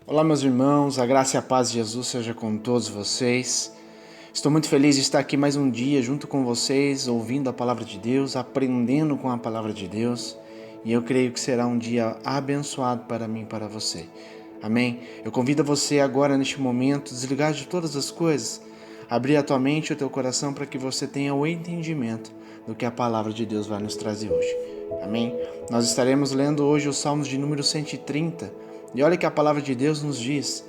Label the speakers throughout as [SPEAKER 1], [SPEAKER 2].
[SPEAKER 1] Olá, meus irmãos, a graça e a paz de Jesus seja com todos vocês. Estou muito feliz de estar aqui mais um dia junto com vocês, ouvindo a palavra de Deus, aprendendo com a palavra de Deus, e eu creio que será um dia abençoado para mim e para você. Amém? Eu convido você agora, neste momento, desligar de todas as coisas, abrir a tua mente e o teu coração para que você tenha o entendimento do que a palavra de Deus vai nos trazer hoje. Amém? Nós estaremos lendo hoje os Salmos de número 130, e olha que a palavra de Deus nos diz: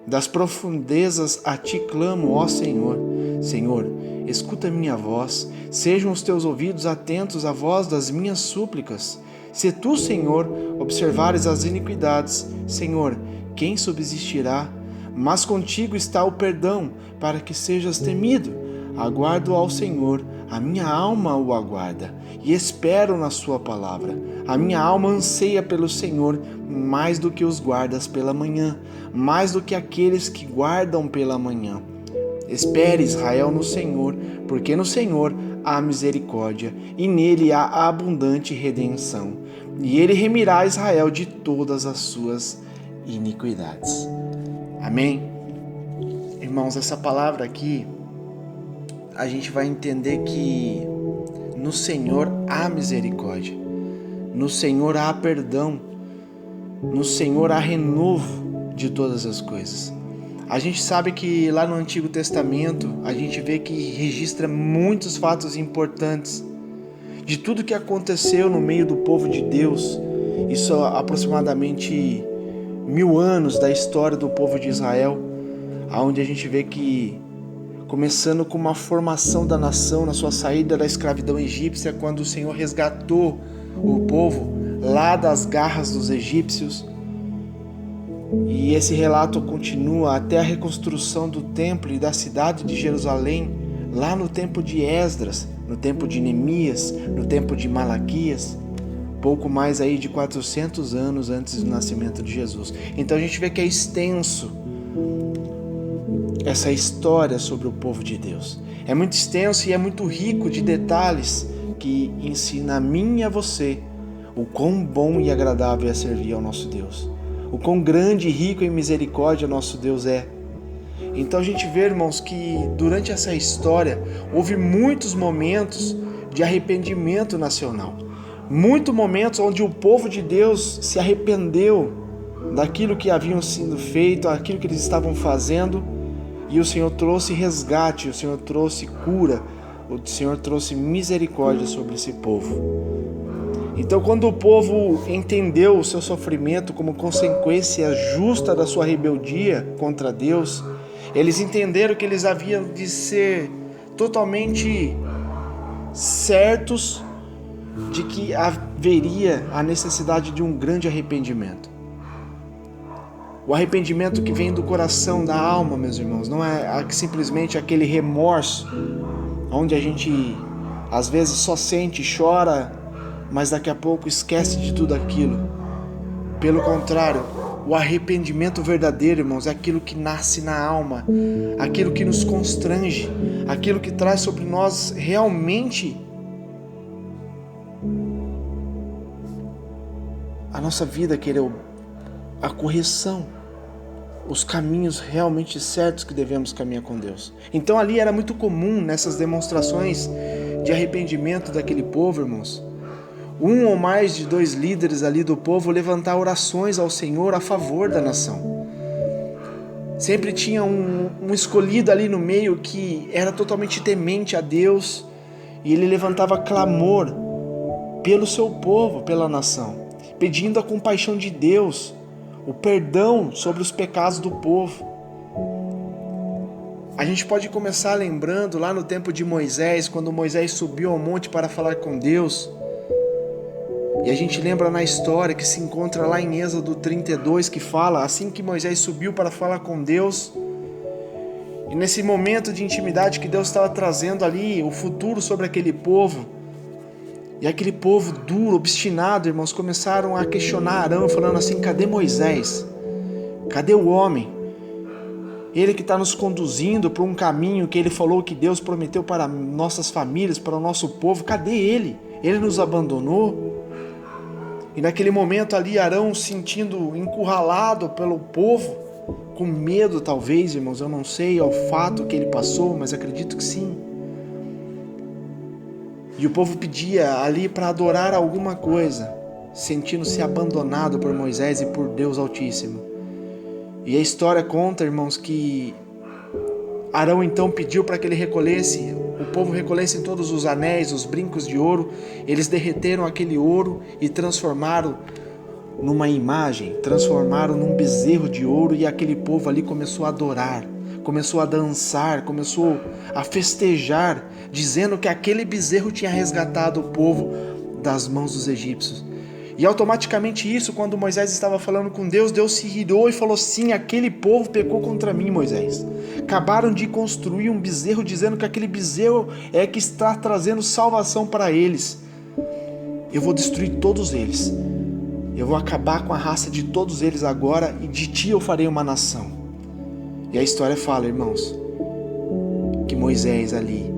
[SPEAKER 1] das profundezas a ti clamo, ó Senhor. Senhor, escuta minha voz, sejam os teus ouvidos atentos à voz das minhas súplicas. Se tu, Senhor, observares as iniquidades, Senhor, quem subsistirá? Mas contigo está o perdão, para que sejas temido. Aguardo ao Senhor, a minha alma o aguarda, e espero na sua palavra. A minha alma anseia pelo Senhor, mais do que os guardas pela manhã, mais do que aqueles que guardam pela manhã. Espere, Israel, no Senhor, porque no Senhor há misericórdia, e nele há abundante redenção. E ele remirá Israel de todas as suas iniquidades. Amém? Irmãos, essa palavra aqui, a gente vai entender que no Senhor há misericórdia, no Senhor há perdão, no Senhor há renovo de todas as coisas. A gente sabe que lá no Antigo Testamento a gente vê que registra muitos fatos importantes de tudo que aconteceu no meio do povo de Deus. Isso há aproximadamente 1000 anos da história do povo de Israel, onde a gente vê que começando com uma formação da nação na sua saída da escravidão egípcia, quando o Senhor resgatou o povo lá das garras dos egípcios. E esse relato continua até a reconstrução do templo e da cidade de Jerusalém, lá no tempo de Esdras, no tempo de Neemias, no tempo de Malaquias, pouco mais aí de 400 anos antes do nascimento de Jesus. Então a gente vê que é extenso essa história sobre o povo de Deus. É muito extenso e é muito rico de detalhes que ensina a mim e a você o quão bom e agradável é servir ao nosso Deus, o quão grande e rico em misericórdia nosso Deus é. Então a gente vê, irmãos, que durante essa história houve muitos momentos de arrependimento nacional, muitos momentos onde o povo de Deus se arrependeu daquilo que haviam sido feito, aquilo que eles estavam fazendo. E o Senhor trouxe resgate, o Senhor trouxe cura, o Senhor trouxe misericórdia sobre esse povo. Então, quando o povo entendeu o seu sofrimento como consequência justa da sua rebeldia contra Deus, eles entenderam que eles haviam de ser totalmente certos de que haveria a necessidade de um grande arrependimento. O arrependimento que vem do coração, da alma, meus irmãos, não é simplesmente aquele remorso onde a gente às vezes só sente, chora, mas daqui a pouco esquece de tudo aquilo. Pelo contrário, o arrependimento verdadeiro, irmãos, é aquilo que nasce na alma, aquilo que nos constrange, aquilo que traz sobre nós realmente a nossa vida, querer a correção, os caminhos realmente certos que devemos caminhar com Deus. Então ali era muito comum, nessas demonstrações de arrependimento daquele povo, irmãos, um ou mais de 2 líderes ali do povo levantar orações ao Senhor a favor da nação. Sempre tinha um escolhido ali no meio que era totalmente temente a Deus, e ele levantava clamor pelo seu povo, pela nação, pedindo a compaixão de Deus, o perdão sobre os pecados do povo. A gente pode começar lembrando lá no tempo de Moisés, quando Moisés subiu ao monte para falar com Deus. E a gente lembra na história que se encontra lá em Êxodo 32, que fala assim que Moisés subiu para falar com Deus. E nesse momento de intimidade que Deus estava trazendo ali o futuro sobre aquele povo, e aquele povo duro, obstinado, irmãos, começaram a questionar Arão, falando assim: cadê Moisés? Cadê o homem? Ele que está nos conduzindo para um caminho que ele falou que Deus prometeu para nossas famílias, para o nosso povo, cadê ele? Ele nos abandonou? E naquele momento ali, Arão sentindo encurralado pelo povo, com medo talvez, irmãos, eu não sei ao fato que ele passou, mas acredito que sim. E o povo pedia ali para adorar alguma coisa, sentindo-se abandonado por Moisés e por Deus Altíssimo. E a história conta, irmãos, que Arão então pediu para que ele recolhesse, o povo recolhesse todos os anéis, os brincos de ouro. Eles derreteram aquele ouro e transformaram numa imagem, transformaram num bezerro de ouro, e aquele povo ali começou a adorar, começou a dançar, começou a festejar, dizendo que aquele bezerro tinha resgatado o povo das mãos dos egípcios. E automaticamente isso, quando Moisés estava falando com Deus, Deus se irou e falou: sim, aquele povo pecou contra mim, Moisés. Acabaram de construir um bezerro, dizendo que aquele bezerro é que está trazendo salvação para eles. Eu vou destruir todos eles. Eu vou acabar com a raça de todos eles agora, e de ti eu farei uma nação. E a história fala, irmãos, que Moisés ali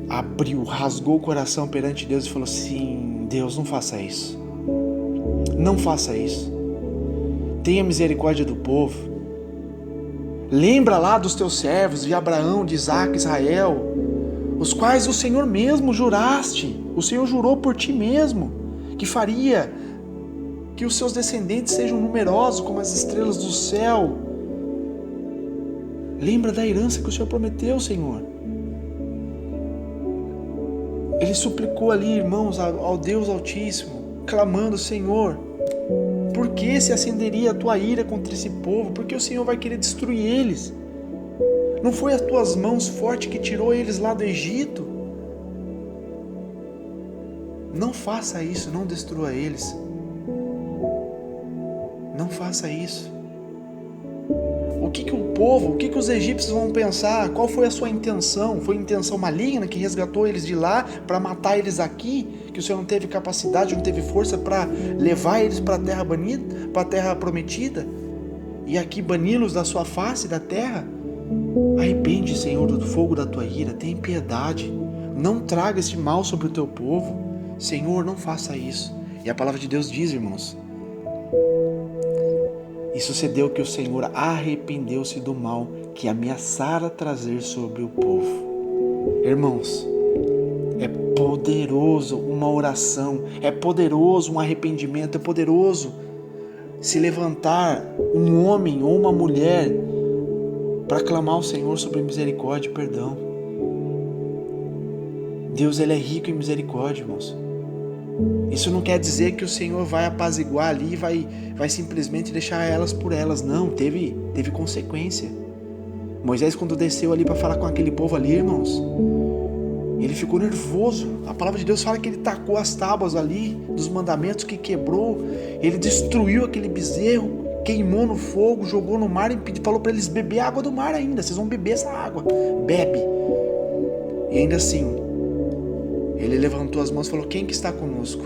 [SPEAKER 1] abriu, rasgou o coração perante Deus e falou: sim, Deus, não faça isso. Não faça isso. Tenha misericórdia do povo. Lembra lá dos teus servos, de Abraão, de Isaac, Israel, os quais o Senhor mesmo juraste. O Senhor jurou por ti mesmo que faria que os seus descendentes sejam numerosos como as estrelas do céu. Lembra da herança que o Senhor prometeu, Senhor. Ele suplicou ali, irmãos, ao Deus Altíssimo, clamando: Senhor, por que se acenderia a tua ira contra esse povo? Porque o Senhor vai querer destruir eles. Não foi as tuas mãos fortes que tirou eles lá do Egito? Não faça isso, não destrua eles. Não faça isso. O que o povo, o que os egípcios vão pensar? Qual foi a sua intenção? Foi intenção maligna que resgatou eles de lá para matar eles aqui? Que o Senhor não teve capacidade, não teve força para levar eles para a terra banida, para a terra prometida? E aqui bani-los da sua face, da terra? Arrepende, Senhor, do fogo da tua ira. Tem piedade. Não traga esse mal sobre o teu povo. Senhor, não faça isso. E a palavra de Deus diz, irmãos, e sucedeu que o Senhor arrependeu-se do mal que ameaçara trazer sobre o povo. Irmãos, é poderoso uma oração, é poderoso um arrependimento, é poderoso se levantar um homem ou uma mulher para clamar ao Senhor sobre misericórdia e perdão. Deus, Ele é rico em misericórdia, irmãos. Isso não quer dizer que o Senhor vai apaziguar ali e vai simplesmente deixar elas por elas. Não, teve consequência. Moisés, quando desceu ali para falar com aquele povo ali, irmãos, ele ficou nervoso. A palavra de Deus fala que ele tacou as tábuas ali dos mandamentos, que quebrou. Ele destruiu aquele bezerro, queimou no fogo, jogou no mar e falou para eles beber água do mar ainda. Vocês vão beber essa água. Bebe. E ainda assim, ele levantou as mãos e falou: quem que está conosco?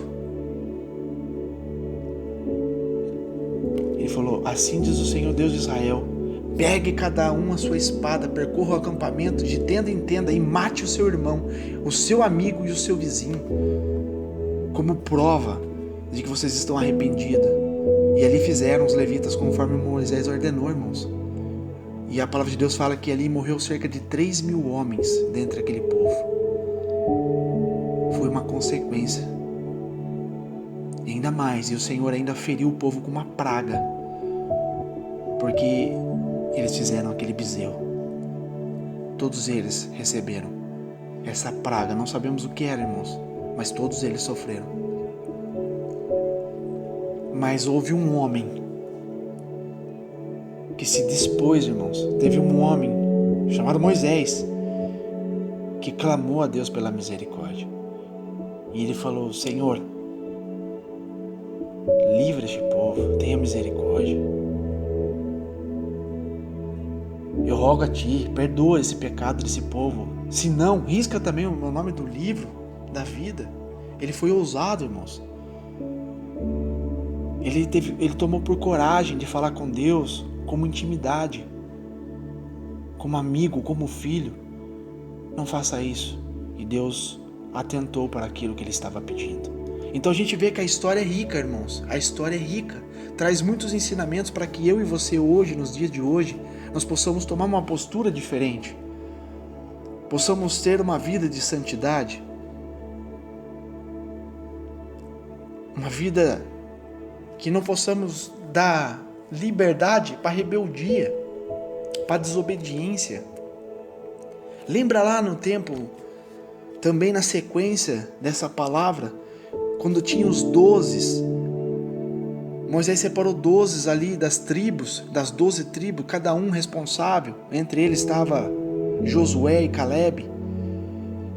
[SPEAKER 1] Ele falou: assim diz o Senhor Deus de Israel: pegue cada um a sua espada, percorra o acampamento de tenda em tenda e mate o seu irmão, o seu amigo e o seu vizinho, como prova de que vocês estão arrependidos. E ali fizeram os levitas conforme Moisés ordenou, irmãos. E a palavra de Deus fala que ali morreu cerca de 3.000 homens dentre aquele povo. Foi uma consequência. E ainda mais, e o Senhor ainda feriu o povo com uma praga, porque eles fizeram aquele bezerro. Todos eles receberam essa praga. Não sabemos o que era, irmãos, mas todos eles sofreram. Mas houve um homem que se dispôs, irmãos. Teve um homem chamado Moisés que clamou a Deus pela misericórdia. E ele falou: Senhor, livra este povo, tenha misericórdia. Eu rogo a ti, perdoa esse pecado desse povo. Se não, risca também o meu nome do livro da vida. Ele foi ousado, irmãos. Ele tomou por coragem de falar com Deus como intimidade, como amigo, como filho. Não faça isso. E Deus atentou para aquilo que ele estava pedindo. Então a gente vê que a história é rica, irmãos. A história é rica. Traz muitos ensinamentos para que eu e você hoje, nos dias de hoje, nós possamos tomar uma postura diferente. Possamos ter uma vida de santidade. Uma vida que não possamos dar liberdade para rebeldia, para desobediência. Lembra lá no tempo, também na sequência dessa palavra, quando tinha os 12, Moisés separou 12 ali das tribos, das 12 tribos, cada um responsável. Entre eles estava Josué e Caleb.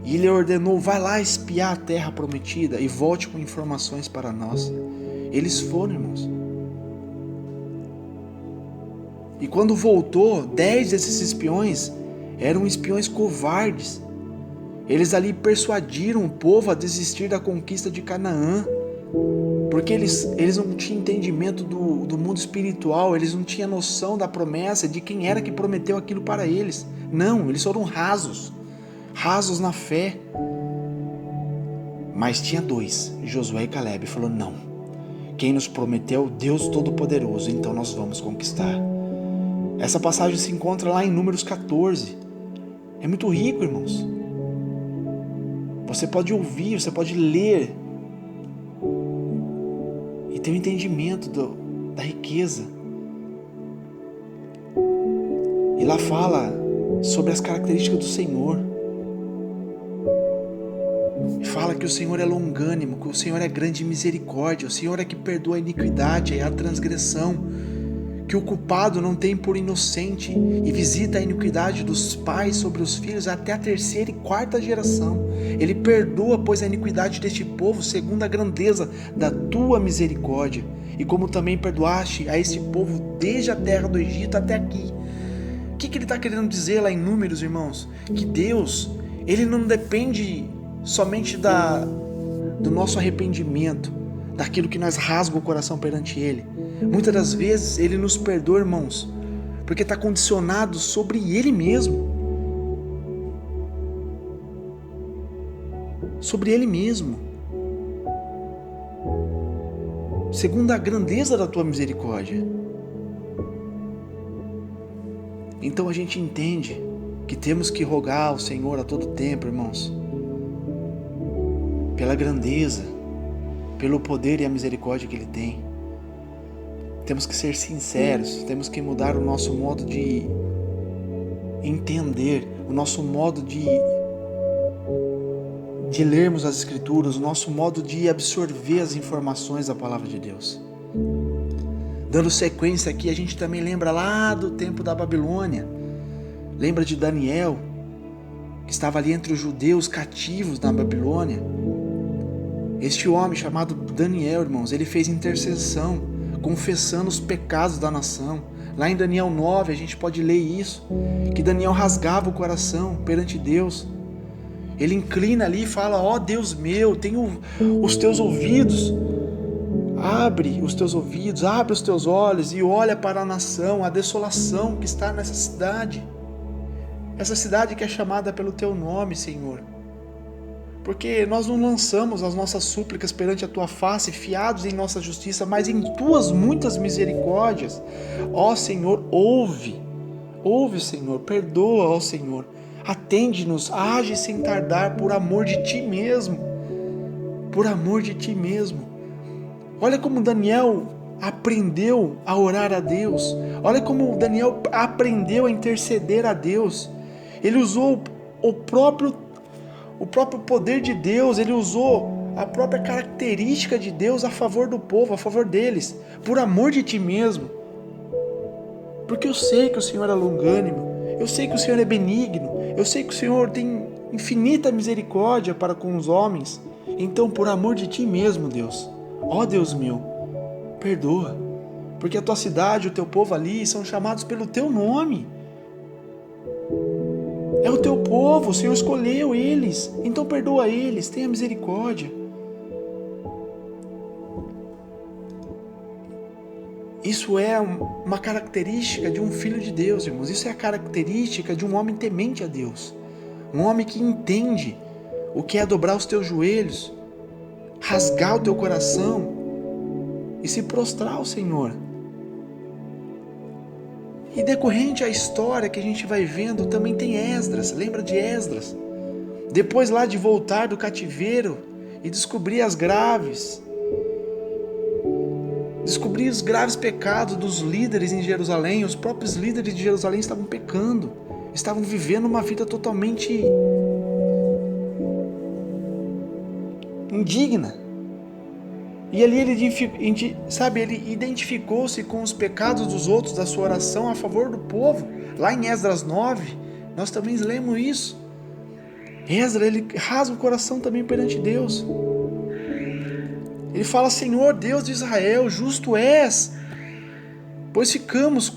[SPEAKER 1] E ele ordenou, vai lá espiar a terra prometida e volte com informações para nós. Eles foram, irmãos. E quando voltou, 10 desses espiões eram espiões covardes. Eles ali persuadiram o povo a desistir da conquista de Canaã. Porque eles não tinham entendimento do mundo espiritual, eles não tinham noção da promessa, de quem era que prometeu aquilo para eles. Não, eles foram rasos na fé. Mas tinha 2, Josué e Caleb, falou, não, quem nos prometeu, Deus Todo-Poderoso, então nós vamos conquistar. Essa passagem se encontra lá em Números 14, é muito rico, irmãos. Você pode ouvir, você pode ler, e ter um entendimento da riqueza. E lá fala sobre as características do Senhor. E fala que o Senhor é longânimo, que o Senhor é grande em misericórdia, o Senhor é que perdoa a iniquidade e a transgressão, que o culpado não tem por inocente e visita a iniquidade dos pais sobre os filhos até a 3ª e 4ª geração. Ele perdoa, pois, a iniquidade deste povo segundo a grandeza da tua misericórdia, e como também perdoaste a este povo desde a terra do Egito até aqui. O que ele está querendo dizer lá em Números, irmãos? Que Deus, ele não depende somente do nosso arrependimento, daquilo que nós rasga o coração perante Ele. Muitas das vezes Ele nos perdoa, irmãos, porque está condicionado sobre Ele mesmo. Sobre Ele mesmo. Segundo a grandeza da tua misericórdia. Então a gente entende que temos que rogar ao Senhor a todo tempo, irmãos, pela grandeza, pelo poder e a misericórdia que Ele tem. Temos que ser sinceros, temos que mudar o nosso modo de entender, o nosso modo de lermos as Escrituras, o nosso modo de absorver as informações da Palavra de Deus. Dando sequência aqui, a gente também lembra lá do tempo da Babilônia. Lembra de Daniel, que estava ali entre os judeus cativos na Babilônia. Este homem chamado Daniel, irmãos, ele fez intercessão, confessando os pecados da nação. Lá em Daniel 9 a gente pode ler isso, que Daniel rasgava o coração perante Deus. Ele inclina ali e fala, ó Deus meu, tenho os teus ouvidos, abre os teus ouvidos, abre os teus olhos e olha para a nação, a desolação que está nessa cidade. Essa cidade que é chamada pelo teu nome, Senhor. Porque nós não lançamos as nossas súplicas perante a tua face, fiados em nossa justiça, mas em tuas muitas misericórdias. Ó Senhor, ouve, Senhor, perdoa, ó Senhor, atende-nos, age sem tardar, por amor de ti mesmo, por amor de ti mesmo. Olha como Daniel aprendeu a orar a Deus, olha como Daniel aprendeu a interceder a Deus. Ele usou o próprio poder de Deus, ele usou a própria característica de Deus a favor do povo, a favor deles, por amor de ti mesmo. Porque eu sei que o Senhor é longânimo, eu sei que o Senhor é benigno, eu sei que o Senhor tem infinita misericórdia para com os homens. Então, por amor de ti mesmo, Deus, ó Deus meu, perdoa, porque a tua cidade, o teu povo ali são chamados pelo teu nome. É o teu povo, o Senhor escolheu eles, então perdoa eles, tenha misericórdia. Isso é uma característica de um filho de Deus, irmãos. Isso é a característica de um homem temente a Deus. Um homem que entende o que é dobrar os teus joelhos, rasgar o teu coração e se prostrar ao Senhor. E decorrente à história que a gente vai vendo, também tem Esdras. Lembra de Esdras? Depois lá de voltar do cativeiro e descobrir os graves pecados dos líderes em Jerusalém. Os próprios líderes de Jerusalém estavam pecando, estavam vivendo uma vida totalmente indigna. E ali ele identificou-se com os pecados dos outros, da sua oração a favor do povo. Lá em Esdras 9, nós também lemos isso. Esdras, ele rasga o coração também perante Deus. Ele fala: Senhor, Deus de Israel, justo és, pois ficamos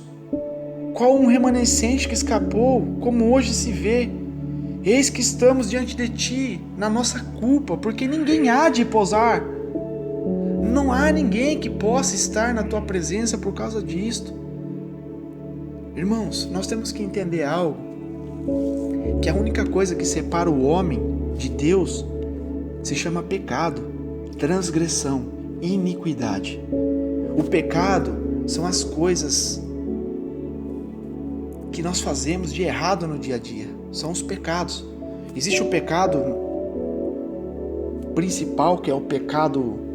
[SPEAKER 1] qual um remanescente que escapou, como hoje se vê. Eis que estamos diante de ti, na nossa culpa, porque ninguém há de pousar. Não há ninguém que possa estar na tua presença por causa disto. Irmãos, nós temos que entender algo, que a única coisa que separa o homem de Deus se chama pecado, transgressão, iniquidade. O pecado são as coisas que nós fazemos de errado no dia a dia. São os pecados. Existe o pecado principal, que é o pecado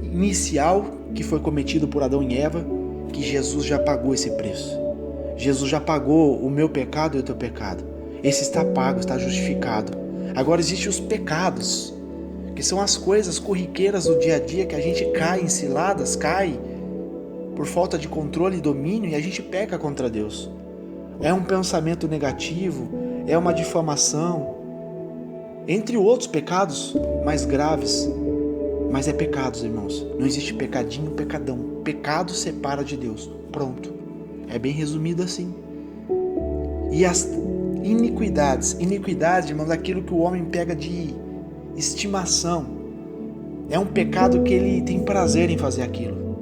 [SPEAKER 1] inicial, que foi cometido por Adão e Eva, que Jesus já pagou esse preço. Jesus já pagou o meu pecado e o teu pecado. Esse está pago, está justificado. Agora existem os pecados, que são as coisas corriqueiras do dia a dia, que a gente cai em ciladas, cai por falta de controle e domínio, e a gente peca contra Deus. É um pensamento negativo, é uma difamação, entre outros pecados mais graves. Mas é pecados, irmãos. Não existe pecadinho, pecadão. Pecado separa de Deus. Pronto. É bem resumido assim. E as iniquidades, irmãos, aquilo que o homem pega de estimação. É um pecado que ele tem prazer em fazer aquilo.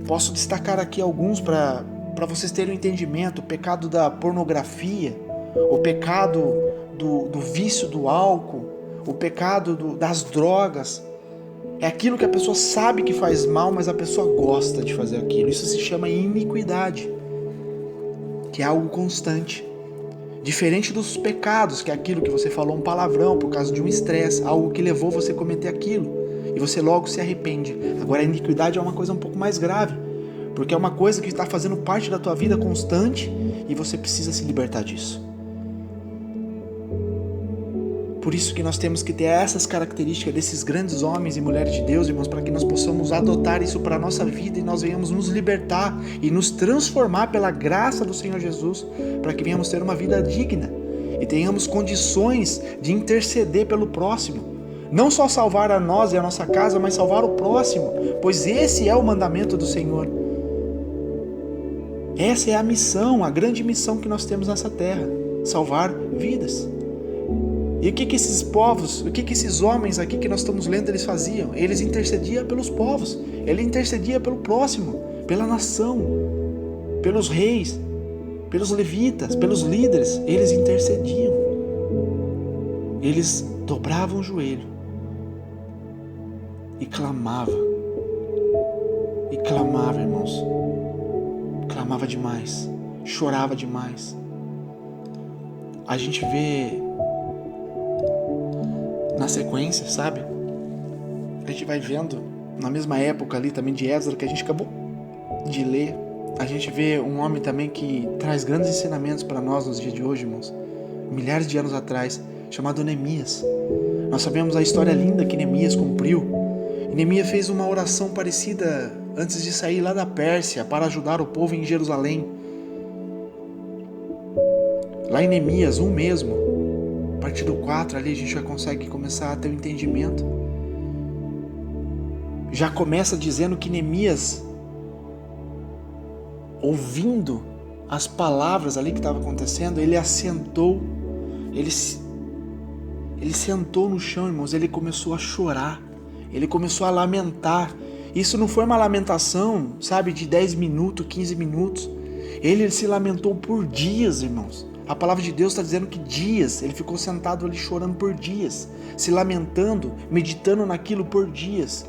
[SPEAKER 1] Posso destacar aqui alguns para vocês terem um entendimento. O pecado da pornografia, o pecado do vício do álcool, o pecado das drogas. É aquilo que a pessoa sabe que faz mal, mas a pessoa gosta de fazer aquilo. Isso se chama iniquidade, que é algo constante. Diferente dos pecados, que é aquilo que você falou um palavrão por causa de um estresse, algo que levou você a cometer aquilo, e você logo se arrepende. Agora a iniquidade é uma coisa um pouco mais grave, porque é uma coisa que está fazendo parte da tua vida constante, e você precisa se libertar disso. Por isso que nós temos que ter essas características desses grandes homens e mulheres de Deus, irmãos, para que nós possamos adotar isso para a nossa vida e nós venhamos nos libertar e nos transformar pela graça do Senhor Jesus, para que venhamos ter uma vida digna e tenhamos condições de interceder pelo próximo. Não só salvar a nós e a nossa casa, mas salvar o próximo, pois esse é o mandamento do Senhor. Essa é a missão, a grande missão que nós temos nessa terra, salvar vidas. E o que esses povos, o que esses homens aqui que nós estamos lendo, eles faziam? Eles intercediam pelos povos, ele intercedia pelo próximo, pela nação, pelos reis, pelos levitas, pelos líderes, eles intercediam. Eles dobravam o joelho e clamavam, irmãos, clamava demais, chorava demais. A gente vê na sequência, sabe? A gente vai vendo, na mesma época ali também de Esdras, que a gente acabou de ler, a gente vê um homem também que traz grandes ensinamentos para nós nos dias de hoje, irmãos, milhares de anos atrás, chamado Neemias. Nós sabemos a história linda que Neemias cumpriu. E Neemias fez uma oração parecida antes de sair lá da Pérsia para ajudar o povo em Jerusalém. Lá em Neemias 1 mesmo, a partir do 4 ali a gente já consegue começar a ter um entendimento. Já começa dizendo que Neemias, ouvindo as palavras ali que estava acontecendo, ele assentou, ele sentou no chão, irmãos, ele começou a chorar, ele começou a lamentar. Isso não foi uma lamentação, sabe, de 10 minutos, 15 minutos. Ele se lamentou por dias, irmãos. A palavra de Deus está dizendo que dias, ele ficou sentado ali chorando por dias, se lamentando, meditando naquilo por dias.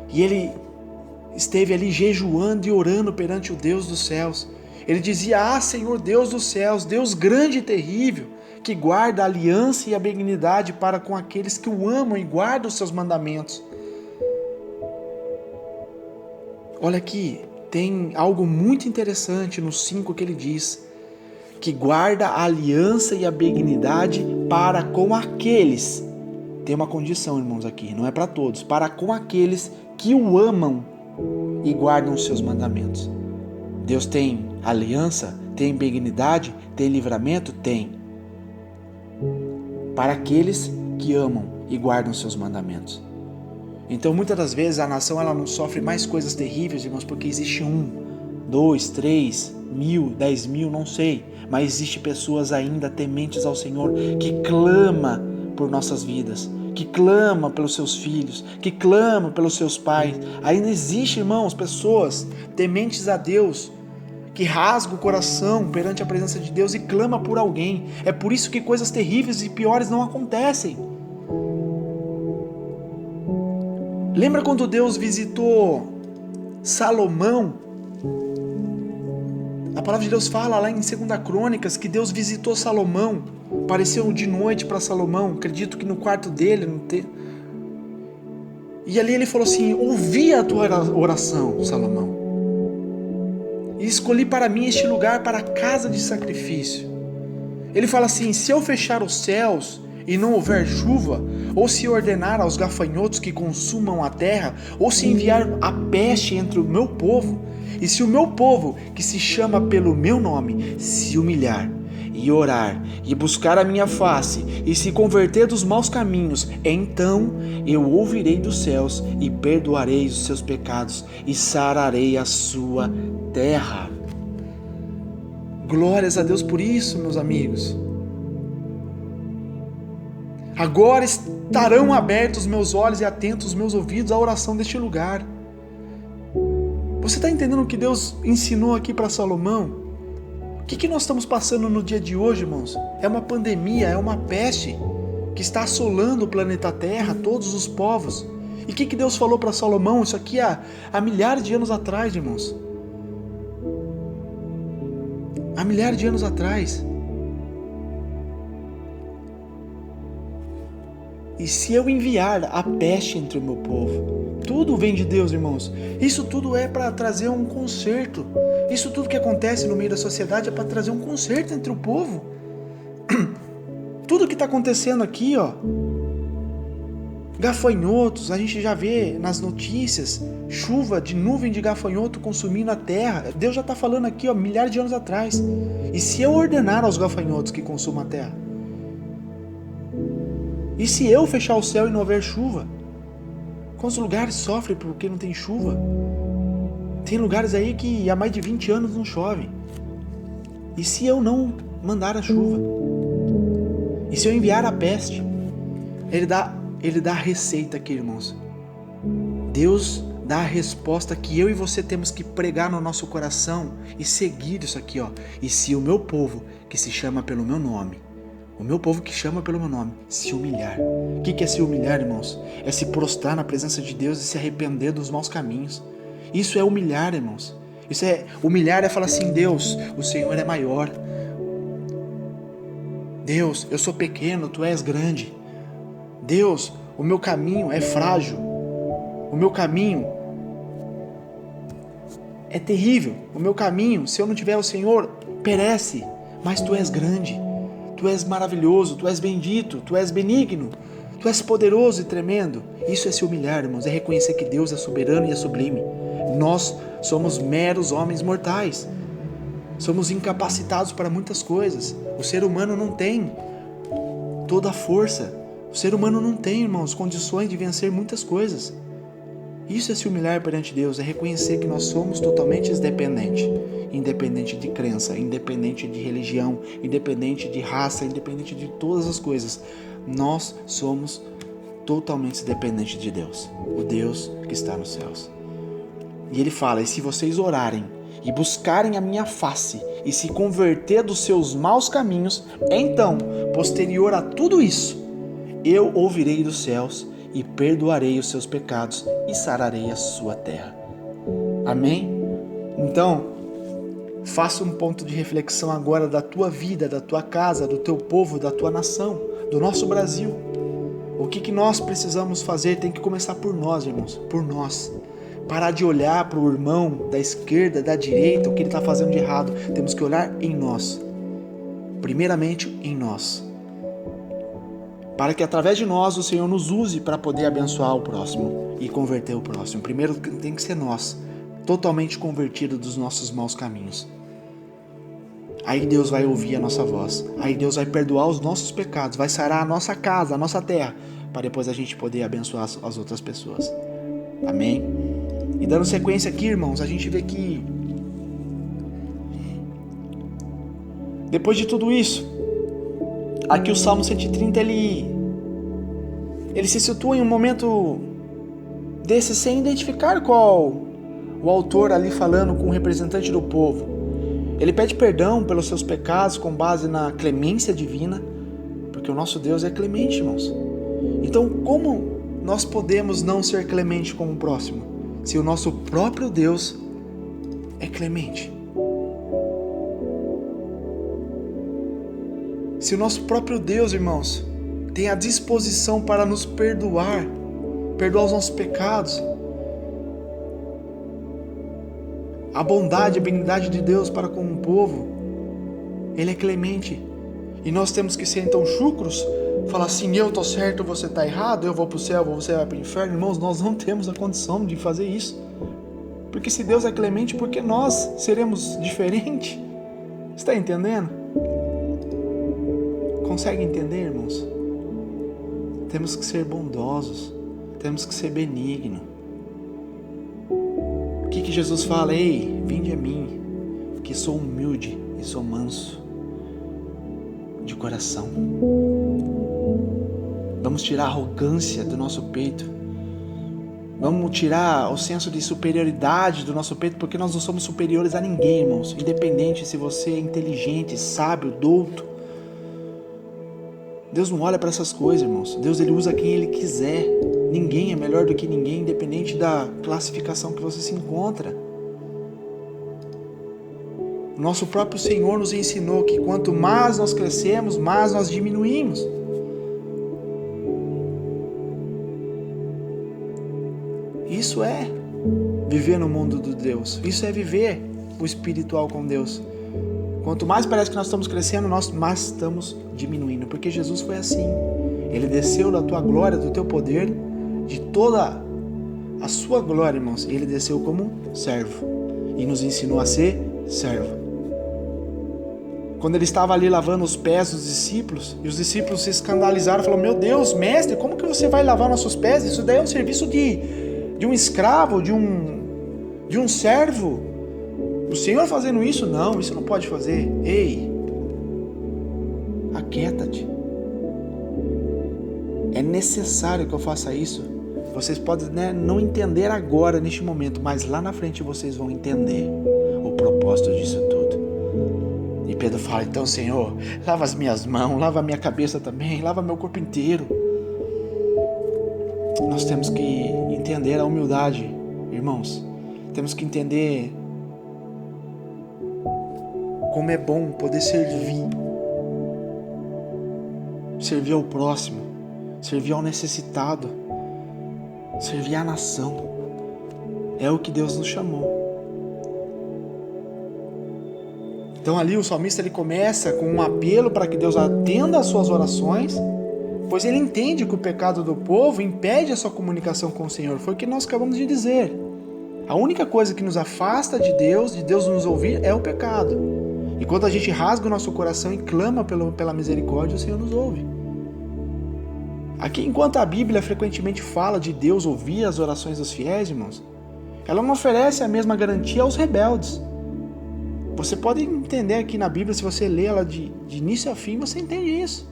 [SPEAKER 1] E ele esteve ali jejuando e orando perante o Deus dos céus. Ele dizia: Senhor Deus dos céus, Deus grande e terrível, que guarda a aliança e a benignidade para com aqueles que o amam e guardam os seus mandamentos. Olha aqui, tem algo muito interessante no 5 que ele diz, que guarda a aliança e a benignidade para com aqueles. Tem uma condição, irmãos, aqui, não é para todos, para com aqueles que o amam e guardam os seus mandamentos. Deus tem aliança, tem benignidade, tem livramento? Tem. Para aqueles que amam e guardam os seus mandamentos. Então, muitas das vezes, a nação ela não sofre mais coisas terríveis, irmãos, porque existe 1, 2, 3, 1000, 10 mil, não sei. Mas existe pessoas ainda tementes ao Senhor que clama por nossas vidas, que clama pelos seus filhos, que clama pelos seus pais. Ainda existe, irmãos, pessoas tementes a Deus, que rasga o coração perante a presença de Deus e clama por alguém. É por isso que coisas terríveis e piores não acontecem. Lembra quando Deus visitou Salomão? A palavra de Deus fala lá em 2 Crônicas que Deus visitou Salomão, apareceu de noite para Salomão, acredito que no quarto dele, e ali ele falou assim: ouvi a tua oração, Salomão, e escolhi para mim este lugar para a casa de sacrifício. Ele fala assim: se eu fechar os céus e não houver chuva, ou se ordenar aos gafanhotos que consumam a terra, ou se enviar a peste entre o meu povo, e se o meu povo, que se chama pelo meu nome, se humilhar e orar e buscar a minha face e se converter dos maus caminhos, então eu ouvirei dos céus e perdoarei os seus pecados e sararei a sua terra. Glórias a Deus por isso, meus amigos. Agora estarão abertos meus olhos e atentos meus ouvidos à oração deste lugar. Você está entendendo o que Deus ensinou aqui para Salomão? O que nós estamos passando no dia de hoje, irmãos? É uma pandemia, é uma peste que está assolando o planeta Terra, todos os povos. E o que Deus falou para Salomão? Isso aqui há milhares de anos atrás, irmãos. Há milhares de anos atrás. E se eu enviar a peste entre o meu povo? Tudo vem de Deus, irmãos. Isso tudo é para trazer um conserto. Isso tudo que acontece no meio da sociedade é para trazer um conserto entre o povo. Tudo que está acontecendo aqui, ó, gafanhotos, a gente já vê nas notícias, chuva de nuvem de gafanhoto consumindo a terra. Deus já está falando aqui, ó, milhares de anos atrás. E se eu ordenar aos gafanhotos que consumam a terra? E se eu fechar o céu e não houver chuva? Quantos lugares sofrem porque não tem chuva? Tem lugares aí que há mais de 20 anos não chove. E se eu não mandar a chuva? E se eu enviar a peste? Ele dá a receita aqui, irmãos. Deus dá a resposta que eu e você temos que pregar no nosso coração e seguir isso aqui, ó. E se o meu povo, que se chama pelo meu nome, o meu povo que chama pelo meu nome, se humilhar. O que é se humilhar, irmãos? É se prostrar na presença de Deus e se arrepender dos maus caminhos. Isso é humilhar, irmãos. Humilhar é falar assim: Deus, o Senhor é maior. Deus, eu sou pequeno, Tu és grande. Deus, o meu caminho é frágil. O meu caminho é terrível. O meu caminho, se eu não tiver o Senhor, perece. Mas Tu és grande. Tu és maravilhoso, Tu és bendito, Tu és benigno, Tu és poderoso e tremendo. Isso é se humilhar, irmãos, é reconhecer que Deus é soberano e é sublime. Nós somos meros homens mortais. Somos incapacitados para muitas coisas. O ser humano não tem toda a força. O ser humano não tem, irmãos, condições de vencer muitas coisas. Isso é se humilhar perante Deus, é reconhecer que nós somos totalmente dependentes. Independente de crença, independente de religião, independente de raça, independente de todas as coisas. Nós somos totalmente dependentes de Deus, o Deus que está nos céus. E ele fala: e se vocês orarem e buscarem a minha face e se converter dos seus maus caminhos, então, posterior a tudo isso, eu ouvirei dos céus e perdoarei os seus pecados e sararei a sua terra. Amém? Então, faça um ponto de reflexão agora da tua vida, da tua casa, do teu povo, da tua nação, do nosso Brasil. O que nós precisamos fazer tem que começar por nós, irmãos, por nós. Parar de olhar para o irmão da esquerda, da direita, o que ele está fazendo de errado. Temos que olhar em nós. Primeiramente em nós. Para que através de nós o Senhor nos use para poder abençoar o próximo e converter o próximo. Primeiro tem que ser nós, totalmente convertidos dos nossos maus caminhos. Aí Deus vai ouvir a nossa voz. Aí Deus vai perdoar os nossos pecados, vai sarar a nossa casa, a nossa terra, para depois a gente poder abençoar as outras pessoas. Amém? E dando sequência aqui, irmãos, a gente vê que depois de tudo isso, aqui o Salmo 130 ele se situa em um momento desse sem identificar qual o autor ali falando com o representante do povo. Ele pede perdão pelos seus pecados com base na clemência divina, porque o nosso Deus é clemente, irmãos. Então, como nós podemos não ser clemente com o próximo, se o nosso próprio Deus é clemente? Se o nosso próprio Deus, irmãos, tem a disposição para nos perdoar os nossos pecados, a bondade, a benignidade de Deus para com o povo, Ele é clemente. E nós temos que ser então chucros, falar assim, eu estou certo, você está errado, eu vou para o céu, você vai para o inferno. Irmãos, nós não temos a condição de fazer isso. Porque se Deus é clemente, por que nós seremos diferentes? Está entendendo? Consegue entender, irmãos? Temos que ser bondosos, temos que ser benignos. O que Jesus fala? Ei, vinde a mim, que sou humilde e sou manso de coração. Vamos tirar a arrogância do nosso peito. Vamos tirar o senso de superioridade do nosso peito, porque nós não somos superiores a ninguém, irmãos. Independente se você é inteligente, sábio, douto. Deus não olha para essas coisas, irmãos. Deus ele usa quem Ele quiser. Ninguém é melhor do que ninguém, independente da classificação que você se encontra. Nosso próprio Senhor nos ensinou que quanto mais nós crescemos, mais nós diminuímos. Isso é viver no mundo de Deus. Isso é viver o espiritual com Deus. Quanto mais parece que nós estamos crescendo, nós mais estamos diminuindo. Porque Jesus foi assim. Ele desceu da tua glória, do teu poder, de toda a sua glória, irmãos. Ele desceu como servo e nos ensinou a ser servo. Quando ele estava ali lavando os pés dos discípulos, e os discípulos se escandalizaram, falaram, meu Deus, mestre, como que você vai lavar nossos pés? Isso daí é um serviço de um escravo, de um servo. O Senhor fazendo isso? Não, isso não pode fazer. Ei, aquieta-te. É necessário que eu faça isso. Vocês podem não entender agora, neste momento, mas lá na frente vocês vão entender o propósito disso tudo. E Pedro fala, então, Senhor, lava as minhas mãos, lava a minha cabeça também, lava meu corpo inteiro. Nós temos que entender a humildade, irmãos. Temos que entender como é bom poder servir ao próximo, servir ao necessitado, servir à nação. É o que Deus nos chamou. Então ali o salmista ele começa com um apelo para que Deus atenda às suas orações, pois ele entende que o pecado do povo impede a sua comunicação com o Senhor. Foi o que nós acabamos de dizer. A única coisa que nos afasta de Deus nos ouvir, é o pecado. E quando a gente rasga o nosso coração e clama pela misericórdia, o Senhor nos ouve. Aqui, enquanto a Bíblia frequentemente fala de Deus ouvir as orações dos fiéis, irmãos, ela não oferece a mesma garantia aos rebeldes. Você pode entender aqui na Bíblia, se você lê ela de início a fim, você entende isso.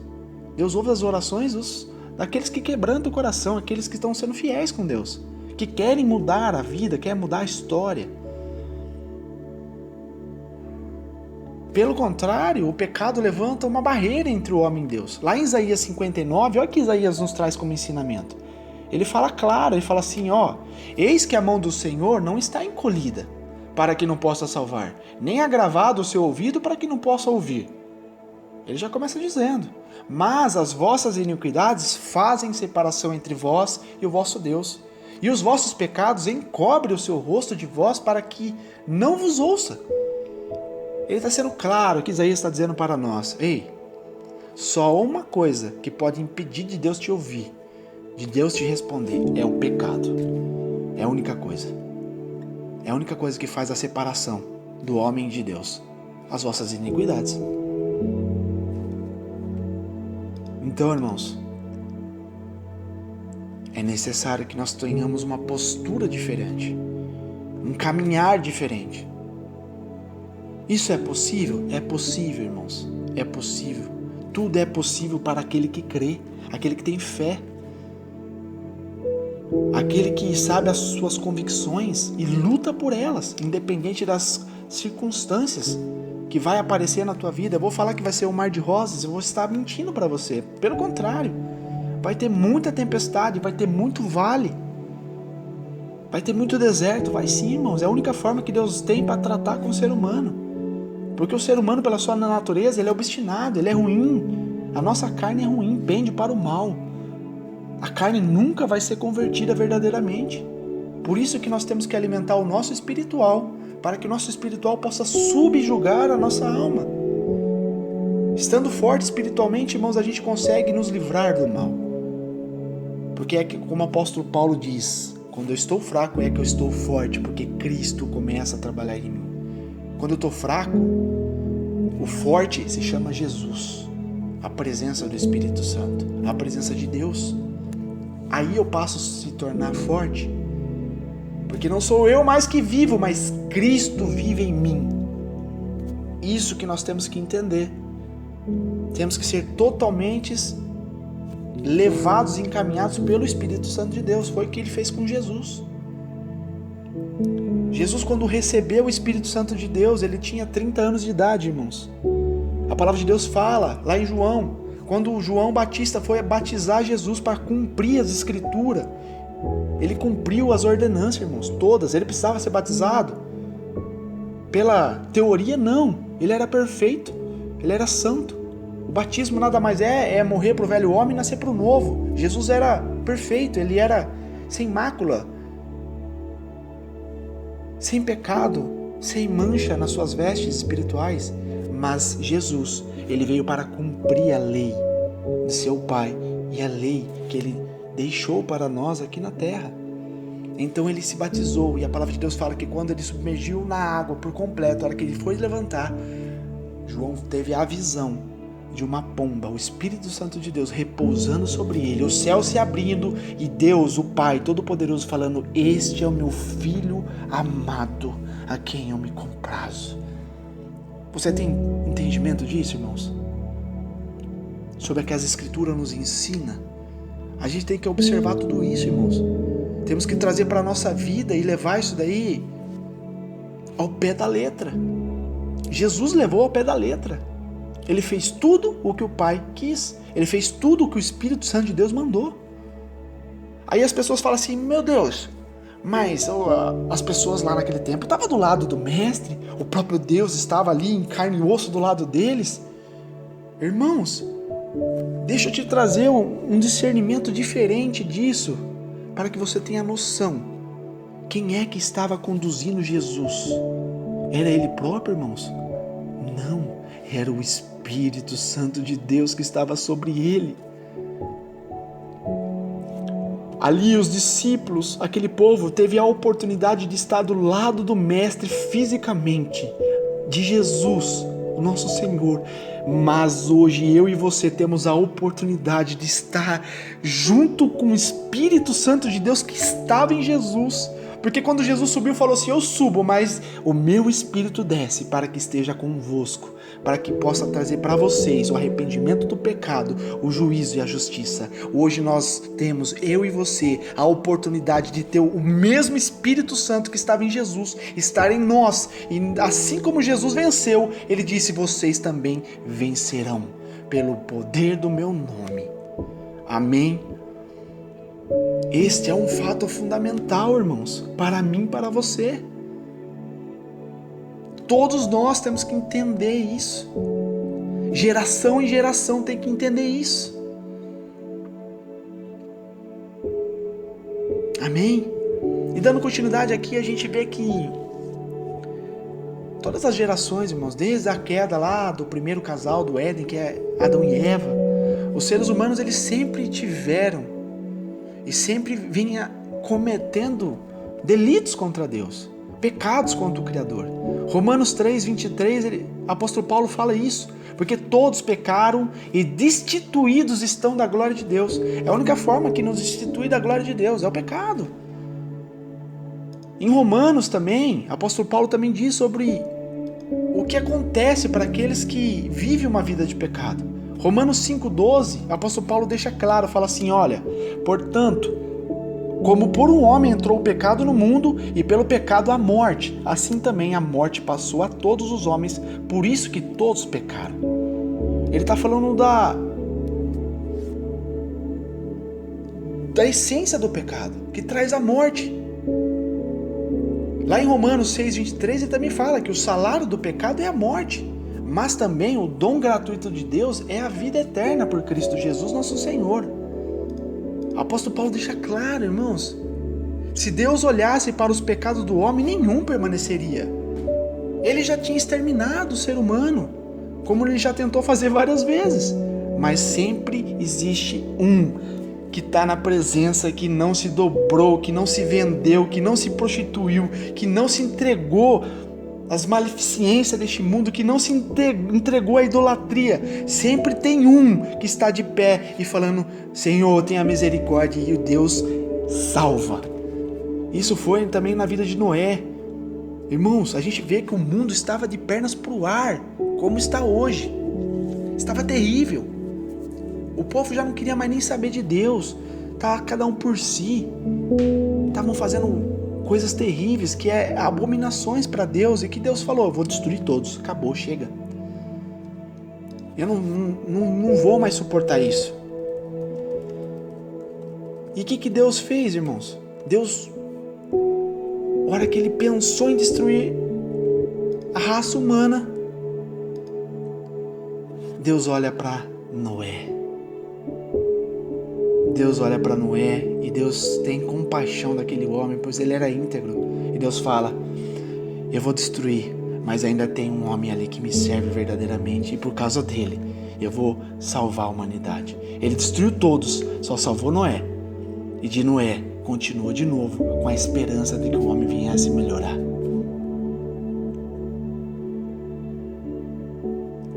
[SPEAKER 1] Deus ouve as orações daqueles que quebrantam o coração, aqueles que estão sendo fiéis com Deus, que querem mudar a vida, querem mudar a história. Pelo contrário, o pecado levanta uma barreira entre o homem e Deus. Lá em Isaías 59, olha o que Isaías nos traz como ensinamento. Ele fala claro, ele fala assim, eis que a mão do Senhor não está encolhida, para que não possa salvar, nem agravado o seu ouvido para que não possa ouvir. Ele já começa dizendo, mas as vossas iniquidades fazem separação entre vós e o vosso Deus, e os vossos pecados encobrem o seu rosto de vós para que não vos ouça. Ele está sendo claro que Isaías está dizendo para nós, ei, só uma coisa que pode impedir de Deus te ouvir, de Deus te responder, é o pecado. É a única coisa. É a única coisa que faz a separação do homem e de Deus. As vossas iniquidades. Então, irmãos, é necessário que nós tenhamos uma postura diferente, um caminhar diferente. Isso é possível? É possível, irmãos. É possível. Tudo é possível para aquele que crê, aquele que tem fé. Aquele que sabe as suas convicções e luta por elas, independente das circunstâncias que vai aparecer na tua vida. Eu vou falar que vai ser um mar de rosas, eu vou estar mentindo para você. Pelo contrário, vai ter muita tempestade, vai ter muito vale, vai ter muito deserto. Vai sim, irmãos. É a única forma que Deus tem para tratar com o ser humano. Porque o ser humano, pela sua natureza, ele é obstinado, ele é ruim. A nossa carne é ruim, pende para o mal. A carne nunca vai ser convertida verdadeiramente. Por isso que nós temos que alimentar o nosso espiritual, para que o nosso espiritual possa subjugar a nossa alma. Estando forte espiritualmente, irmãos, a gente consegue nos livrar do mal. Porque é que, como o apóstolo Paulo diz, quando eu estou fraco é que eu estou forte, porque Cristo começa a trabalhar em mim. Quando eu estou fraco, o forte se chama Jesus, a presença do Espírito Santo, a presença de Deus. Aí eu passo a se tornar forte, porque não sou eu mais que vivo, mas Cristo vive em mim. Isso que nós temos que entender. Temos que ser totalmente levados e encaminhados pelo Espírito Santo de Deus. Foi o que ele fez com Jesus. Jesus, quando recebeu o Espírito Santo de Deus, ele tinha 30 anos de idade, irmãos. A palavra de Deus fala, lá em João, quando João Batista foi batizar Jesus para cumprir as Escrituras, ele cumpriu as ordenanças, irmãos, todas. Ele precisava ser batizado pela teoria? Não. Ele era perfeito, ele era santo. O batismo nada mais é morrer para o velho homem e nascer para o novo. Jesus era perfeito, ele era sem mácula, sem pecado, sem mancha nas suas vestes espirituais. Mas Jesus, ele veio para cumprir a lei de seu Pai e a lei que ele deixou para nós aqui na terra. Então ele se batizou, e a palavra de Deus fala que quando ele submergiu na água por completo, a hora que ele foi levantar, João teve a visão de uma pomba, o Espírito Santo de Deus repousando sobre ele, o céu se abrindo e Deus, o Pai Todo-Poderoso, falando: este é o meu Filho amado, a quem eu me comprazo. Você tem entendimento disso, irmãos? Sobre o que as Escrituras nos ensinam? A gente tem que observar tudo isso, irmãos. Temos que trazer para a nossa vida e levar isso daí ao pé da letra. Jesus levou ao pé da letra. Ele fez tudo o que o Pai quis. Ele fez tudo o que o Espírito Santo de Deus mandou. Aí as pessoas falam assim: meu Deus, mas as pessoas lá naquele tempo estavam do lado do Mestre, o próprio Deus estava ali em carne e osso do lado deles. Irmãos, deixa eu te trazer um discernimento diferente disso, para que você tenha noção. Quem é que estava conduzindo Jesus? Era ele próprio, irmãos? Não, era o Espírito Santo de Deus que estava sobre ele. Ali os discípulos, aquele povo, teve a oportunidade de estar do lado do Mestre fisicamente, de Jesus, o nosso Senhor. Mas hoje eu e você temos a oportunidade de estar junto com o Espírito Santo de Deus que estava em Jesus, Porque quando Jesus subiu, falou assim: eu subo, mas o meu Espírito desce para que esteja convosco, para que possa trazer para vocês o arrependimento do pecado, o juízo e a justiça. Hoje nós temos, eu e você, a oportunidade de ter o mesmo Espírito Santo que estava em Jesus, estar em nós. E assim como Jesus venceu, ele disse: vocês também vencerão pelo poder do meu nome. Amém? Este é um fato fundamental, irmãos, para mim e para você. Todos nós temos que entender isso. Geração em geração tem que entender isso. Amém? E dando continuidade aqui, a gente vê que todas as gerações, irmãos, desde a queda lá do primeiro casal do Éden, que é Adão e Eva, os seres humanos, eles sempre tiveram e sempre vinha cometendo delitos contra Deus, pecados contra o Criador. Romanos 3, 23, o apóstolo Paulo fala isso, porque todos pecaram e destituídos estão da glória de Deus. É a única forma que nos destitui da glória de Deus, é o pecado. Em Romanos também, o apóstolo Paulo também diz sobre o que acontece para aqueles que vivem uma vida de pecado. Romanos 5,12, o apóstolo Paulo deixa claro, fala assim: olha, portanto, como por um homem entrou o pecado no mundo, e pelo pecado a morte, assim também a morte passou a todos os homens, por isso que todos pecaram. Ele está falando da essência do pecado, que traz a morte. Lá em Romanos 6,23 ele também fala que o salário do pecado é a morte, mas também o dom gratuito de Deus é a vida eterna por Cristo Jesus nosso Senhor. O apóstolo Paulo deixa claro, irmãos, se Deus olhasse para os pecados do homem, nenhum permaneceria. Ele já tinha exterminado o ser humano, como ele já tentou fazer várias vezes, mas sempre existe um que está na presença, que não se dobrou, que não se vendeu, que não se prostituiu, que não se entregou às maleficências deste mundo, que não se entregou à idolatria. Sempre tem um que está de pé e falando: Senhor, tenha misericórdia, e o Deus salva. Isso foi também na vida de Noé. Irmãos, a gente vê que o mundo estava de pernas para o ar, como está hoje. Estava terrível. O povo já não queria mais nem saber de Deus. Estava cada um por si. Estavam fazendo coisas terríveis, que é abominações para Deus, e que Deus falou: vou destruir todos, acabou, chega. Eu não vou mais suportar isso. E o que Deus fez, irmãos? Deus, a hora que ele pensou em destruir a raça humana, Deus olha para Noé. Deus olha para Noé e Deus tem compaixão daquele homem, pois ele era íntegro. E Deus fala: eu vou destruir, mas ainda tem um homem ali que me serve verdadeiramente, e por causa dele eu vou salvar a humanidade. Ele destruiu todos, só salvou Noé. E de Noé continuou de novo com a esperança de que o homem viesse melhorar.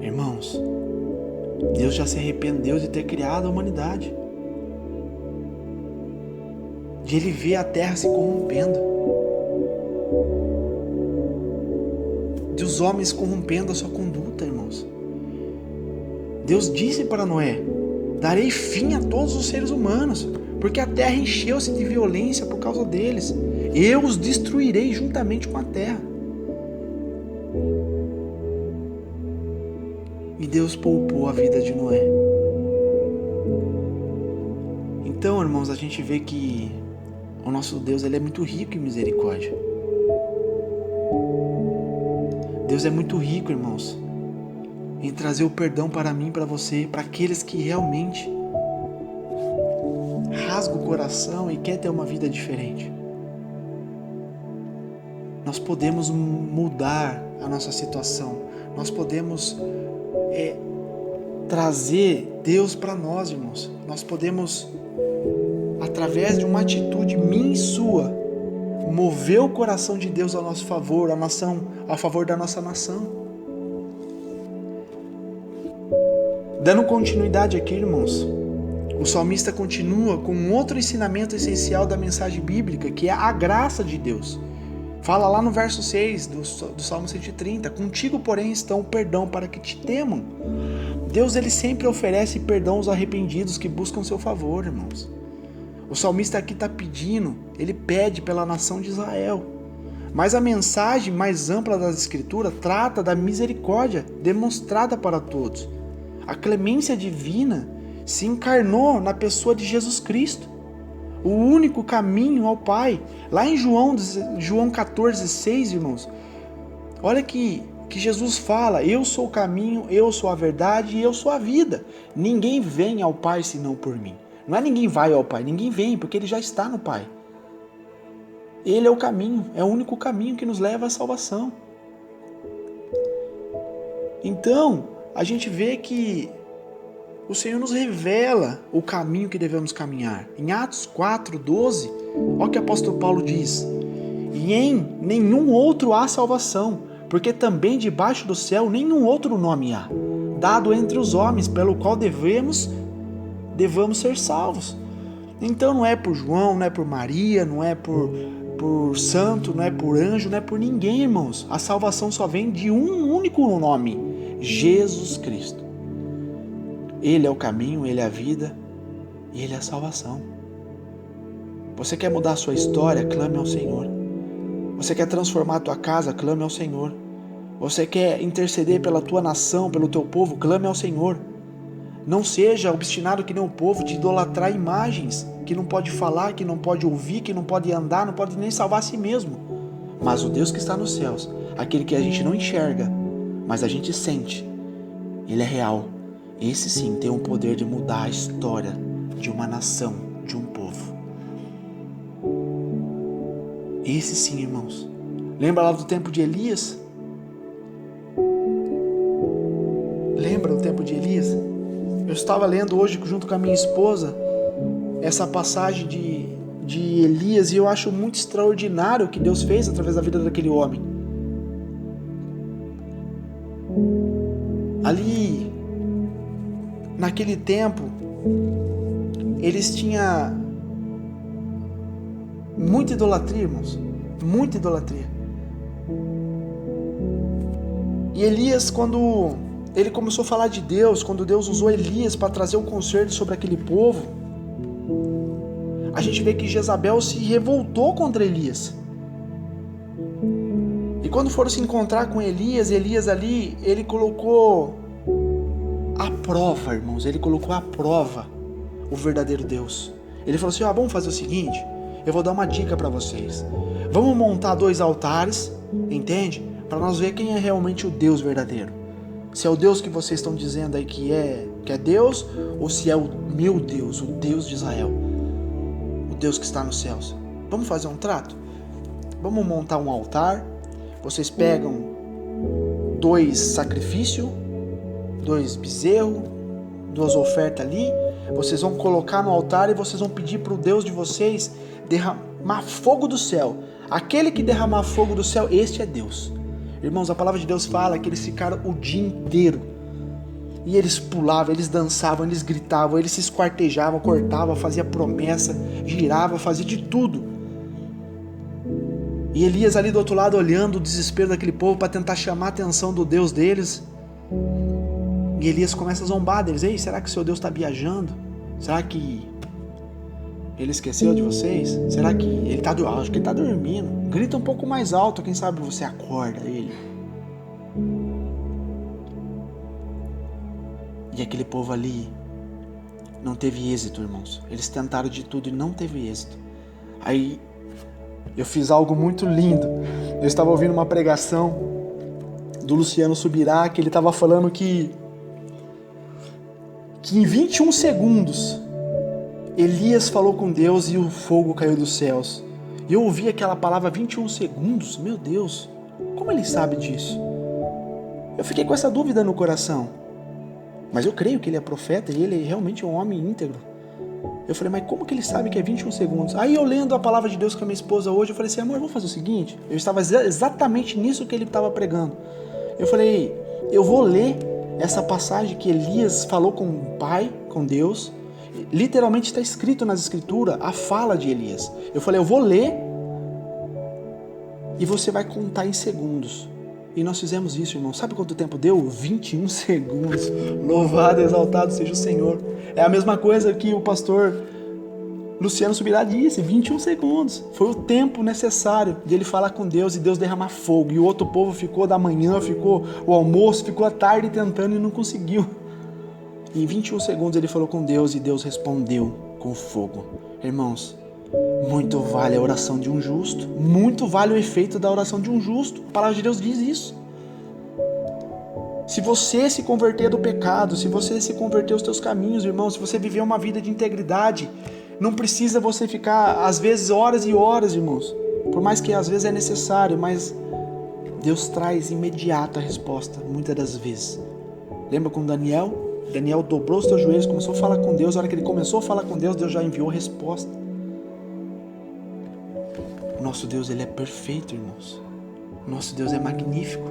[SPEAKER 1] Irmãos, Deus já se arrependeu de ter criado a humanidade, de ele ver a terra se corrompendo, de os homens corrompendo a sua conduta, irmãos. Deus disse para Noé: darei fim a todos os seres humanos, porque a terra encheu-se de violência por causa deles. Eu os destruirei juntamente com a terra. E Deus poupou a vida de Noé. Então, irmãos, a gente vê que o nosso Deus, ele é muito rico em misericórdia. Deus é muito rico, irmãos, em trazer o perdão para mim, para você, para aqueles que realmente rasgam o coração e querem ter uma vida diferente. Nós podemos mudar a nossa situação. Nós podemos trazer Deus para nós, irmãos. Nós podemos, através de uma atitude minha e sua, mover o coração de Deus a nosso favor, a favor da nossa nação. Dando continuidade aqui, irmãos, O salmista continua com outro ensinamento essencial da mensagem bíblica, que é a graça de Deus. Fala lá no verso 6 do Salmo 130, contigo, porém, estão o perdão para que te temam. Deus, ele sempre oferece perdão aos arrependidos que buscam seu favor, irmãos. O salmista aqui está pedindo, ele pede pela nação de Israel. Mas a mensagem mais ampla das Escrituras trata da misericórdia demonstrada para todos. A clemência divina se encarnou na pessoa de Jesus Cristo, o único caminho ao Pai. Lá em João 14,6, irmãos, olha que Jesus fala: eu sou o caminho, eu sou a verdade e eu sou a vida. Ninguém vem ao Pai senão por mim. Não é ninguém vai ao Pai, ninguém vem, porque ele já está no Pai. Ele é o caminho, é o único caminho que nos leva à salvação. Então, a gente vê que o Senhor nos revela o caminho que devemos caminhar. Em Atos 4:12, olha o que o apóstolo Paulo diz: e em nenhum outro há salvação, porque também debaixo do céu nenhum outro nome há, dado entre os homens, pelo qual devamos ser salvos. Então não é por João, não é por Maria, não é por santo, não é por anjo, não é por ninguém, irmãos. A salvação só vem de um único nome: Jesus Cristo. Ele é o caminho, Ele é a vida e Ele é a salvação. Você quer mudar a sua história? Clame ao Senhor. Você quer transformar a tua casa? Clame ao Senhor. Você quer interceder pela tua nação, pelo teu povo? Clame ao Senhor. Não seja obstinado que nem o povo de idolatrar imagens, que não pode falar, que não pode ouvir, que não pode andar, não pode nem salvar a si mesmo. Mas o Deus que está nos céus, aquele que a gente não enxerga, mas a gente sente, Ele é real. Esse sim tem o poder de mudar a história de uma nação, de um povo. Esse sim, irmãos. Lembra lá do tempo de Elias? Lembra o tempo de Elias? Eu estava lendo hoje junto com a minha esposa essa passagem de Elias, e eu acho muito extraordinário o que Deus fez através da vida daquele homem. Ali, naquele tempo, eles tinham muita idolatria, irmãos, muita idolatria. E Elias, quando ele começou a falar de Deus, quando Deus usou Elias para trazer um conserto sobre aquele povo, a gente vê que Jezabel se revoltou contra Elias. E quando foram se encontrar com Elias ali, ele colocou à prova, irmãos, ele colocou à prova o verdadeiro Deus. Ele falou assim: vamos fazer o seguinte, eu vou dar uma dica para vocês. Vamos montar 2 altares, entende? Para nós ver quem é realmente o Deus verdadeiro. Se é o Deus que vocês estão dizendo aí que é Deus, ou se é o meu Deus, o Deus de Israel, o Deus que está nos céus. Vamos fazer um trato? Vamos montar um altar. Vocês pegam 2 sacrifícios, 2 bezerros, 2 ofertas ali. Vocês vão colocar no altar e vocês vão pedir para o Deus de vocês derramar fogo do céu. Aquele que derramar fogo do céu, este é Deus. Irmãos, a palavra de Deus fala que eles ficaram o dia inteiro. E eles pulavam, eles dançavam, eles gritavam, eles se esquartejavam, cortavam, faziam promessa, giravam, faziam de tudo. E Elias ali do outro lado olhando o desespero daquele povo para tentar chamar a atenção do Deus deles. E Elias começa a zombar deles. Ei, será que o seu Deus está viajando? Será que ele esqueceu de vocês? Será que ele está dormindo? Acho que ele está dormindo. Grita um pouco mais alto, quem sabe você acorda ele. E aquele povo ali não teve êxito, irmãos. Eles tentaram de tudo e não teve êxito. Aí eu fiz algo muito lindo. Eu estava ouvindo uma pregação do Luciano Subirá, que ele estava falando que em 21 segundos Elias falou com Deus e o fogo caiu dos céus. E eu ouvi aquela palavra 21 segundos. Meu Deus, como ele sabe disso? Eu fiquei com essa dúvida no coração. Mas eu creio que ele é profeta e ele realmente é um homem íntegro. Eu falei, mas como que ele sabe que é 21 segundos? Aí eu lendo a palavra de Deus com a minha esposa hoje, eu falei assim, amor, vamos fazer o seguinte. Eu estava exatamente nisso que ele estava pregando. Eu falei, eu vou ler essa passagem que Elias falou com o Pai, com Deus. Literalmente está escrito nas escrituras a fala de Elias. Eu falei, eu vou ler e você vai contar em segundos. E nós fizemos isso, irmão. Sabe quanto tempo deu? 21 segundos. Louvado e exaltado seja o Senhor. É a mesma coisa que o pastor Luciano Subirá disse, 21 segundos. Foi o tempo necessário de ele falar com Deus e Deus derramar fogo. E o outro povo ficou da manhã, ficou o almoço, ficou a tarde tentando e não conseguiu. Em 21 segundos ele falou com Deus e Deus respondeu com fogo. Irmãos, muito vale a oração de um justo, muito vale o efeito da oração de um justo. A palavra de Deus diz isso. Se você se converter do pecado, se você se converter aos teus caminhos, irmão, se você viver uma vida de integridade, não precisa você ficar, às vezes, horas e horas, irmãos. Por mais que às vezes é necessário, mas Deus traz imediata a resposta, muitas das vezes. Lembra com Daniel? Daniel dobrou os seus joelhos, começou a falar com Deus. A hora que ele começou a falar com Deus, Deus já enviou a resposta. O nosso Deus, ele é perfeito, irmãos. O nosso Deus é magnífico.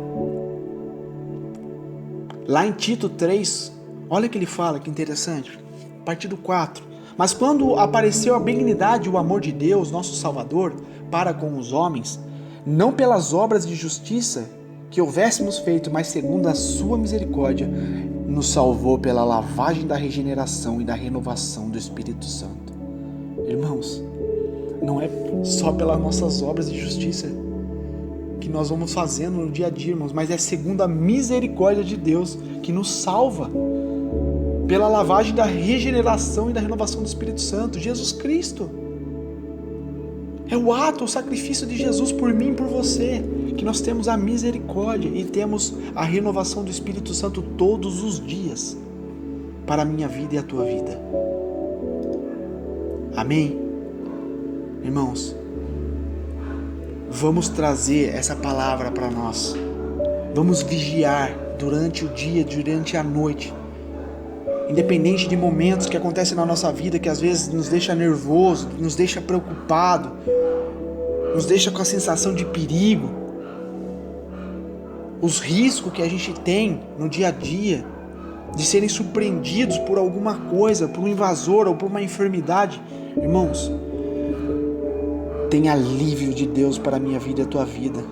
[SPEAKER 1] Lá em Tito 3, olha o que ele fala, que interessante. A partir do 4. Mas quando apareceu a benignidade e o amor de Deus, nosso Salvador, para com os homens, não pelas obras de justiça que houvéssemos feito, mas segundo a sua misericórdia, nos salvou pela lavagem da regeneração e da renovação do Espírito Santo. Irmãos, não é só pelas nossas obras de justiça que nós vamos fazendo no dia a dia, irmãos, mas é segundo a misericórdia de Deus que nos salva pela lavagem da regeneração e da renovação do Espírito Santo, Jesus Cristo. É o ato, o sacrifício de Jesus por mim e por você, que nós temos a misericórdia e temos a renovação do Espírito Santo todos os dias para a minha vida e a tua vida. Amém? Irmãos, vamos trazer essa palavra para nós. Vamos vigiar durante o dia, durante a noite. Independente de momentos que acontecem na nossa vida, que às vezes nos deixa nervoso, nos deixa preocupado, nos deixa com a sensação de perigo, os riscos que a gente tem no dia a dia, de serem surpreendidos por alguma coisa, por um invasor ou por uma enfermidade. Irmãos, tem alívio de Deus para a minha vida e a tua vida.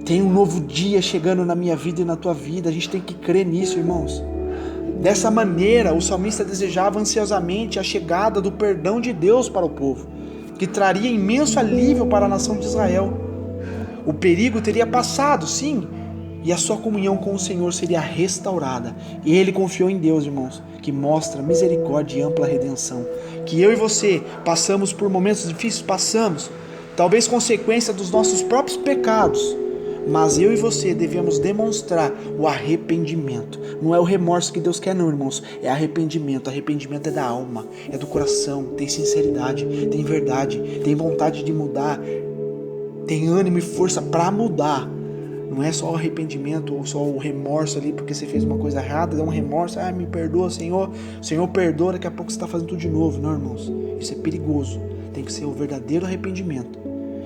[SPEAKER 1] Tem um novo dia chegando na minha vida e na tua vida. A gente tem que crer nisso, irmãos. Dessa maneira, o salmista desejava ansiosamente a chegada do perdão de Deus para o povo, que traria imenso alívio para a nação de Israel. O perigo teria passado, sim, e a sua comunhão com o Senhor seria restaurada. E ele confiou em Deus, irmãos, que mostra misericórdia e ampla redenção. Que eu e você passamos por momentos difíceis, passamos, talvez consequência dos nossos próprios pecados, mas eu e você devemos demonstrar o arrependimento. Não é o remorso que Deus quer não, irmãos. É arrependimento. Arrependimento é da alma, é do coração. Tem sinceridade, tem verdade, tem vontade de mudar, tem ânimo e força para mudar. Não é só o arrependimento ou só o remorso ali porque você fez uma coisa errada, dá um remorso, me perdoa, Senhor. Senhor, perdoa, daqui a pouco você está fazendo tudo de novo. Não, irmãos, isso é perigoso. Tem que ser o verdadeiro arrependimento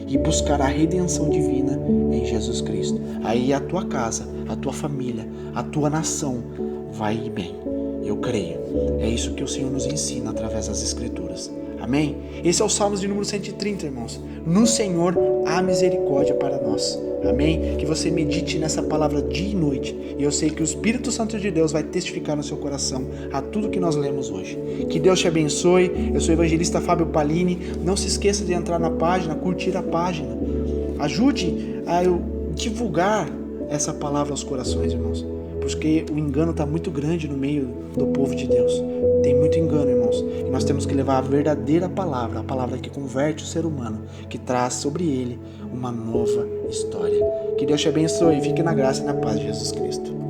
[SPEAKER 1] e buscar a redenção divina em Jesus Cristo. Aí a tua casa, a tua família, a tua nação vai ir bem. Eu creio. É isso que o Senhor nos ensina através das Escrituras. Amém? Esse é o Salmos de número 130, irmãos. No Senhor há misericórdia para nós. Amém? Que você medite nessa palavra dia e noite. E eu sei que o Espírito Santo de Deus vai testificar no seu coração a tudo que nós lemos hoje. Que Deus te abençoe. Eu sou o evangelista Fábio Palini. Não se esqueça de entrar na página, curtir a página. Ajude a divulgar essa palavra aos corações, irmãos. Porque o engano está muito grande no meio do povo de Deus. Tem muito engano, irmãos. E nós temos que levar a verdadeira palavra, a palavra que converte o ser humano, que traz sobre ele uma nova história. Que Deus te abençoe e fique na graça e na paz de Jesus Cristo.